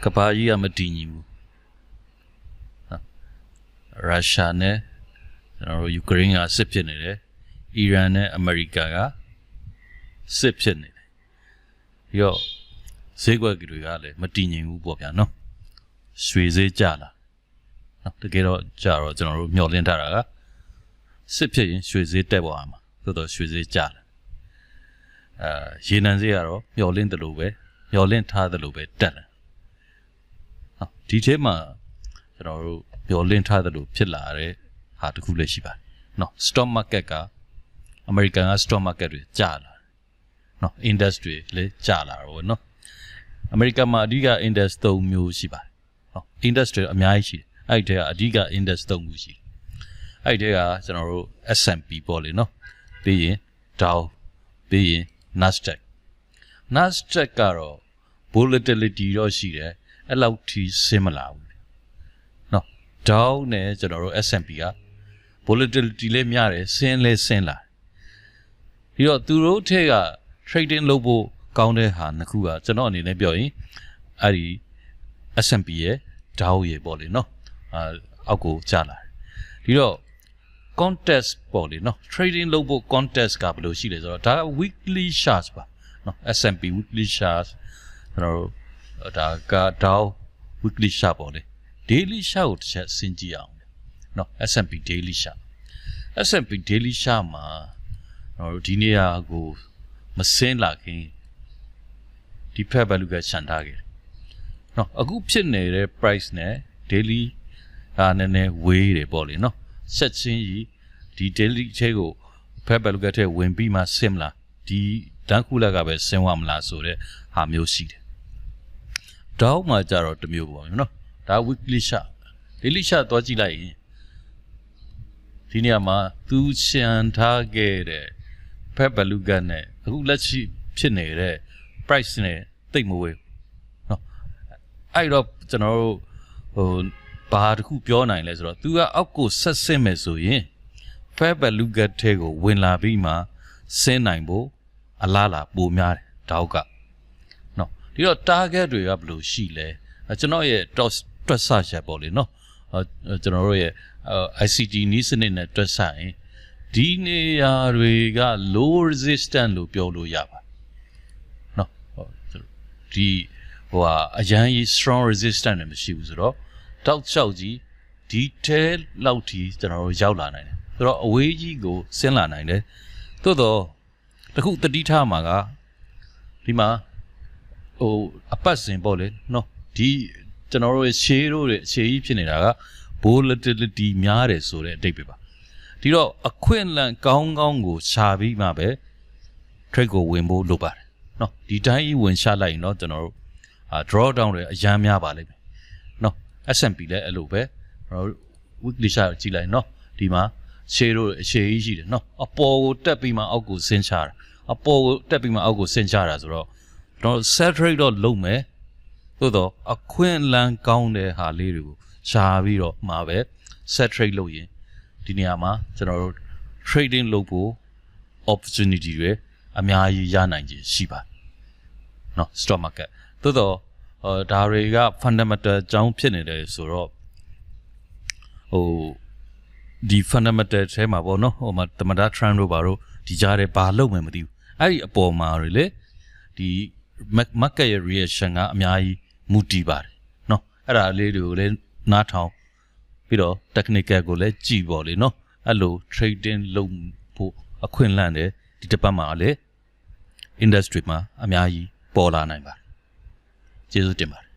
ကဘာကြီးကမတည်ငြိမ်ဘူးရုရှားနဲ့ကျွန်တော်တို့ယူကရိန်းကစစ်ဖြစ်နေတယ်အီရန်နဲ့အမေရိကန်ကစစ်ဖြစ်နေတယ်ပြီးတော့ဈေးကွက်တွေကလည်းမတည်ငြိမ်ဘူးပေါ့ဗျာနော်ရွှေဈေးကျလာနော်တကယ်တော့ကျတော့ကျွန်တော်တို့မျှော်လင့်ထားတာကစစ်ဖြစ်ရင်ရွှေဈေးတက်ပေါ်မှာသို့တော့ရွှေဈေးကျလာရေနံဈေးကတော့မျှော်လင့်တယ်လို့ပဲမျှော်လင့်ထားတယ်လို့ပဲတက်လာဒီထဲမှာကျွန်တော်တို့မျှော်လင့်ထားတယ်လို့ဖြစ်လာတဲ့ဟာတစ်ခုလည်းရှိပါတယ်နော် stock market ကအမေရိကန်က stock market တွေကျလာနော် industry လည်းကျလာတော့နော်အမေရိကန်မှာအဓိက index 3မျိုးရှိပါတယ်နော် industry အများကြီးရှိတယ်အဲ့ဒီကအဓိက index 3ခုရှိတယ်အဲ့ဒီကကျွန်တော်တို့ S&P ပေါ့လေနော်ပြီးရင် Dow ပြီးရင် Nasdaq ကတော့ volatility တော့ရှိတယ်အဲ့လောက်ထိဆင်းမလာဘူးနော် Dow နဲ့ကျွန်တော်တို့ S&P က volatility လည်းများတယ်ဆင်းလဲဆင်းလာပြီးတော့သူတို့ထက်က trading လုပ်ဖို့ကောင်းတဲ့ဟာနှစ်ခုကကျွန်တော်အနေနဲ့ပြောရင်အဲ့ဒီ S&P ရဲ့ Dow ရဲ့ပေါ့လေနော်အောက်ကိုကျလာတယ်ဒီတော့ contest ပေါ့လေနော် trading လုပ်ဖို့ contest ကဘယ်လိုရှိလဲဆိုတော့ဒါက weekly charts ပါနော် S&P weekly charts ကျွန်တော်တို့ဒါက Dow weekly chart ပေါ့လေ daily chart ကိုတစ်ချက်ဆင်ကြည့်အောင်နော် S&P daily chart S&P daily chart မှာကျွန်တော်တို့ဒီနေ့ကိုမစင်းလာခင်ဒီဖက် value ကခြံထားခဲ့တယ်နော်အခုဖြစ်နေတဲ့ price နဲ့ daily နည်းနည်းဝေးတယ်ပေါ့လေနော်ဆက်ချင်းကြီးဒီ daily ချဲကိုဖက် value ကထဲဝင်ပြီးမှဆင်းမလားဒီတန်းခုလက်ကပဲဆင်းသွားမလားဆိုတဲ့ဟာမျိုးရှိတယ်Dow မှာကြတော့တစ်မျိုးပေါ့နော်ဒါ weekly chart daily chart သွားကြည့်လိုက်ရင်ဒီနေရာမှာသူရှန်ထားခဲ့တဲ့ဖက် value ကနဲ့အခုလက်ရှိဖြစ်နေတဲ့ price နဲ့တိတ်မဝေးနော်အဲ့တော့ကျွန်တော်တို့ဘာတစ်ခုပြောနိုင်လဲဆိုတော့သူကအောက်ကိုဆက်ဆင်းမယ်ဆိုရင် fair value gap ထဲကိုဝင်လာပြီးမှဆင်းနိုင်ဖို့အလားလာပိုများတယ်Dowကနော်ဒီတော့ target တွေကဘယ်လိုရှိလဲကျွန်တော်ရဲ့တွက်ဆချက်ပေါ့လေနော်ကျွန်တော်တို့ရဲ့ICT နည်းစနစ်နဲ့တွက်ဆရင်ဒီနေရာတွေက low resistance လို့ပြောလို့ရပါတယ်နော်ဒီအရန်ကြီး strong resistance နဲ့မရှိဘူးဆိုတော့တောက်လျှောက်ကြီး detail လောက်ထိကျွန်တော်တို့ရောက်လာနိုင်တယ်ဆိုတော့အဝေးကြီးကိုဆင်းလာနိုင်တယ်သို့တော့တခုတတိထားမှာကဒီမှာအပတ်စဉ်ပေါ့လေနော်ဒီကျွန်တော်တို့ရဲ့ share တို့ရဲ့ share ကြီးဖြစ်နေတာက volatility များတယ်ဆိုတဲ့အဓိပ္ပာယ်ပါဒီတော့အခွင့်အလမ်းကောင်းကောင်းကိုရှာပြီးမှပဲ trade ကိုဝင်ဖို့လုပ်ပါတယ်နော်ဒီတိုင်းကြီးဝင်ရှာလိုက်ရင်တော့ကျွန်တော်တို့draw down တွေအရန်များပါလိမ့်မယ်နော် S&P လည်းအဲ့လိုပဲကျွန်တော်တို့ weekly chart ကြည့်လိုက်နော်ဒီမှာ share တို့အရှည်ကြီးရှိတယ်နော်အပေါ်ကိုတက်ပြီးမှအောက်ကိုဆင်းချတာအပေါ်ကိုတက်ပြီးမှအောက်ကိုဆင်းချတာဆိုတော့ကျွန်တော် set trade တော့လုပ်မယ်သို့တော့အခွင့်အလမ်းကောင်းတဲ့ဟာလေးတွေကိုရှာပြီးတော့မှာပဲ set trade လုပ်ရင်ဒီနေရာမှာကျွန်တော်တို့ trading လုပ်ဖို့ opportunity တွေအများကြီးရနိုင်ခြင်းရှိပါတယ်နော် stock market သို့တော့ဒါတွေက fundamental အကြောင်းဖြစ်နေတယ်ဆိုတော့ဒီ fundamental ထဲမှာပေါ့နော်မှာတမတာ trend တို့ဘာတို့ဒီကြားထဲဘာလုပ်မယ်မသိဘူးအဲ့ဒီအပေါ်မှာတွေလေဒီ market ရဲ့ reaction ကအများကြီးမူတည်ပါတယ်နော်အဲ့ဒါလေးတွေကိုလည်းနားထောင်ပြီးတော့ technical ကိုလည်းကြည့်ပေါ့လေနော်အဲ့လို trading လုပ်ဖို့အခွင့်အလမ်းတယ်ဒီတစ်ပတ်မှာလည်း industry မှာအများကြီးပေါ်လာနိုင်ပါတယ်ကျေးဇူးတင်ပါတယ်